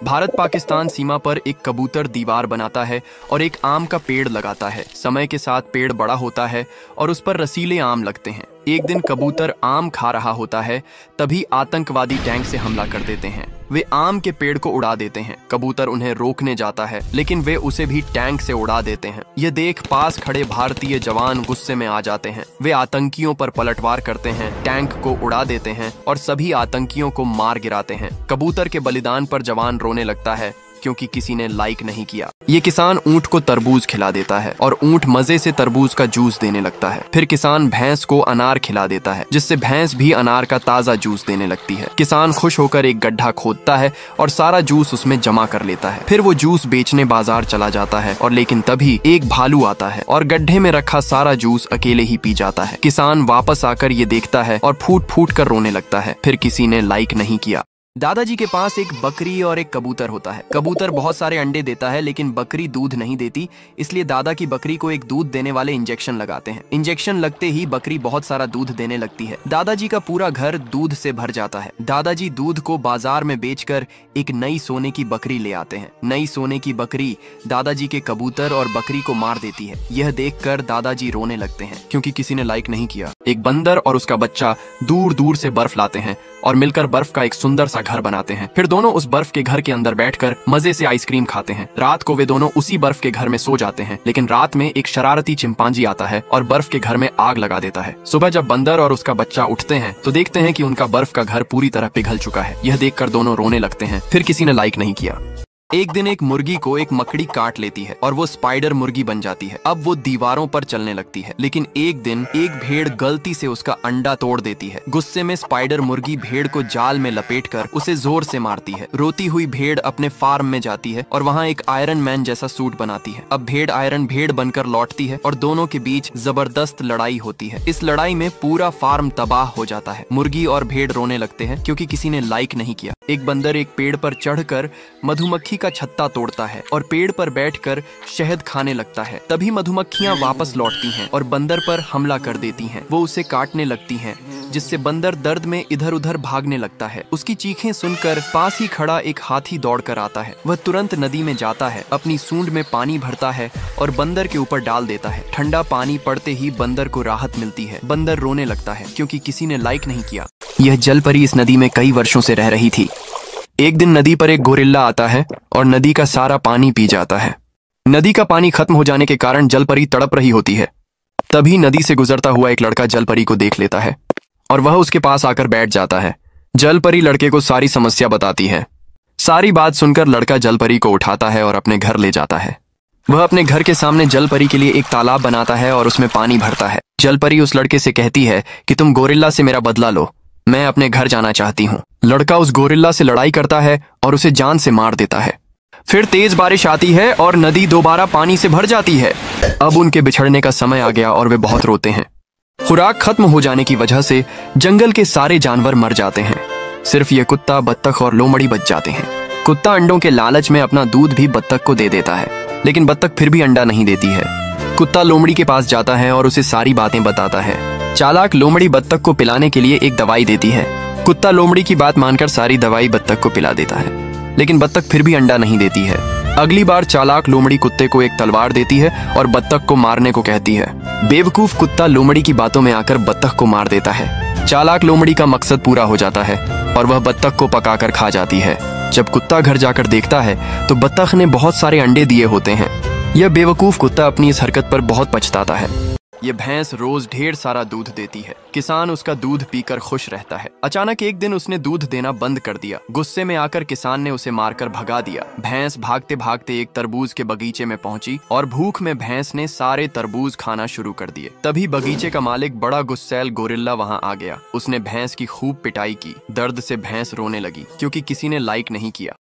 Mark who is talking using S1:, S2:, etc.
S1: भारत पाकिस्तान सीमा पर एक कबूतर दीवार बनाता है और एक आम का पेड़ लगाता है। समय के साथ पेड़ बड़ा होता है और उस पर रसीले आम लगते हैं। एक दिन कबूतर आम खा रहा होता है, तभी आतंकवादी टैंक से हमला कर देते हैं। वे आम के पेड़ को उड़ा देते हैं। कबूतर उन्हें रोकने जाता है, लेकिन वे उसे भी टैंक से उड़ा देते हैं। यह देख पास खड़े भारतीय जवान गुस्से में आ जाते हैं। वे आतंकियों पर पलटवार करते हैं, टैंक को उड़ा देते हैं और सभी आतंकियों को मार गिराते हैं। कबूतर के बलिदान पर जवान रोने लगता है क्योंकि किसी ने लाइक नहीं किया। ये किसान ऊंट को तरबूज खिला देता है और ऊंट मजे से तरबूज का जूस देने लगता है। फिर किसान भैंस को अनार खिला देता है, जिससे भैंस भी अनार का ताजा जूस देने लगती है। किसान खुश होकर एक गड्ढा खोदता है और सारा जूस उसमें जमा कर लेता है। फिर वो जूस बेचने बाजार चला जाता है और लेकिन तभी एक भालू आता है और गड्ढे में रखा सारा जूस अकेले ही पी जाता है। किसान वापस आकर ये देखता है और फूट फूट कर रोने लगता है। फिर किसी ने लाइक नहीं किया। दादाजी के पास एक बकरी और एक कबूतर होता है। कबूतर बहुत सारे अंडे देता है, लेकिन बकरी दूध नहीं देती, इसलिए दादा की बकरी को एक दूध देने वाले इंजेक्शन लगाते हैं। इंजेक्शन लगते ही बकरी बहुत सारा दूध देने लगती है। दादाजी का पूरा घर दूध से भर जाता है। दादाजी दूध को बाजार में बेचकर एक नई सोने की बकरी ले आते हैं। नई सोने की बकरी दादाजी के कबूतर और बकरी को मार देती है। यह देखकर दादाजी रोने लगते हैं क्योंकि किसी ने लाइक नहीं किया। एक बंदर और उसका बच्चा दूर दूर से बर्फ लाते हैं और मिलकर बर्फ का एक सुंदर सा घर बनाते हैं। फिर दोनों उस बर्फ के घर के अंदर बैठकर मजे से आइसक्रीम खाते हैं। रात को वे दोनों उसी बर्फ के घर में सो जाते हैं, लेकिन रात में एक शरारती चिंपांजी आता है और बर्फ के घर में आग लगा देता है। सुबह जब बंदर और उसका बच्चा उठते हैं तो देखते हैं कि उनका बर्फ का घर पूरी तरह पिघल चुका है। यह देखकर दोनों रोने लगते हैं। फिर किसी ने लाइक नहीं किया। एक दिन एक मुर्गी को एक मकड़ी काट लेती है और वो स्पाइडर मुर्गी बन जाती है। अब वो दीवारों पर चलने लगती है, लेकिन एक दिन एक भेड़ गलती से उसका अंडा तोड़ देती है। गुस्से में स्पाइडर मुर्गी भेड़ को जाल में लपेटकर उसे जोर से मारती है। रोती हुई भेड़ अपने फार्म में जाती है और वहाँ एक आयरन मैन जैसा सूट बनाती है। अब भेड़ आयरन भेड़ बनकर लौटती है और दोनों के बीच जबरदस्त लड़ाई होती है। इस लड़ाई में पूरा फार्म तबाह हो जाता है। मुर्गी और भेड़ रोने लगते हैं क्योंकि किसी ने लाइक नहीं किया। एक बंदर एक पेड़ पर चढ़कर मधुमक्खी का छत्ता तोड़ता है और पेड़ पर बैठकर शहद खाने लगता है। तभी मधुमक्खियां वापस लौटती हैं और बंदर पर हमला कर देती हैं। वो उसे काटने लगती हैं, जिससे बंदर दर्द में इधर उधर भागने लगता है। उसकी चीखें सुनकर पास ही खड़ा एक हाथी दौड़कर आता है। वह तुरंत नदी में जाता है, अपनी सूंड में पानी भरता है और बंदर के ऊपर डाल देता है। ठंडा पानी पड़ते ही बंदर को राहत मिलती है। बंदर रोने लगता है क्योंकि किसी ने लाइक नहीं किया। यह जलपरी इस नदी में कई वर्षों से रह रही थी। एक दिन नदी पर एक गोरिल्ला आता है और नदी का सारा पानी पी जाता है। नदी का पानी खत्म हो जाने के कारण जलपरी तड़प रही होती है। तभी नदी से गुजरता हुआ एक लड़का जलपरी को देख लेता है और वह उसके पास आकर बैठ जाता है। जलपरी लड़के को सारी समस्या बताती है। सारी बात सुनकर लड़का जलपरी को उठाता है और अपने घर ले जाता है। वह अपने घर के सामने जलपरी के लिए एक तालाब बनाता है और उसमें पानी भरता है। जलपरी उस लड़के से कहती है कि तुम गोरिल्ला से मेरा बदला लो, मैं अपने घर जाना चाहती हूँ। लड़का उस गोरिल्ला से लड़ाई करता है और उसे जान से मार देता है। फिर तेज बारिश आती है और नदी दोबारा पानी से भर जाती है। अब उनके बिछड़ने का समय आ गया और वे बहुत रोते हैं। खुराक खत्म हो जाने की वजह से जंगल के सारे जानवर मर जाते हैं। सिर्फ ये कुत्ता, बत्तख और लोमड़ी बच जाते हैं। कुत्ता अंडों के लालच में अपना दूध भी बत्तख को दे देता है, लेकिन बत्तख फिर भी अंडा नहीं देती है। कुत्ता लोमड़ी के पास जाता है और उसे सारी बातें बताता है। चालाक लोमड़ी बत्तख को पिलाने के लिए एक दवाई देती है। कुत्ता लोमड़ी की बात मानकर सारी दवाई बत्तख को पिला देता है, लेकिन बत्तख फिर भी अंडा नहीं देती है। अगली बार चालाक लोमड़ी कुत्ते को एक तलवार देती है और बत्तख को मारने को कहती है। बेवकूफ कुत्ता लोमड़ी की बातों में आकर बत्तख को मार देता है। चालाक लोमड़ी का मकसद पूरा हो जाता है और वह बत्तख को पकाकर खा जाती है। जब कुत्ता घर जाकर देखता है तो बत्तख ने बहुत सारे अंडे दिए होते हैं। यह बेवकूफ कुत्ता अपनी इस हरकत पर बहुत पछताता है। ये भैंस रोज ढेर सारा दूध देती है। किसान उसका दूध पीकर खुश रहता है। अचानक एक दिन उसने दूध देना बंद कर दिया। गुस्से में आकर किसान ने उसे मारकर भगा दिया। भैंस भागते भागते एक तरबूज के बगीचे में पहुंची और भूख में भैंस ने सारे तरबूज खाना शुरू कर दिए। तभी बगीचे का मालिक बड़ा गुस्सैल गोरिल्ला वहां आ गया। उसने भैंस की खूब पिटाई की। दर्द से भैंस रोने लगी क्योंकि किसी ने लाइक नहीं किया।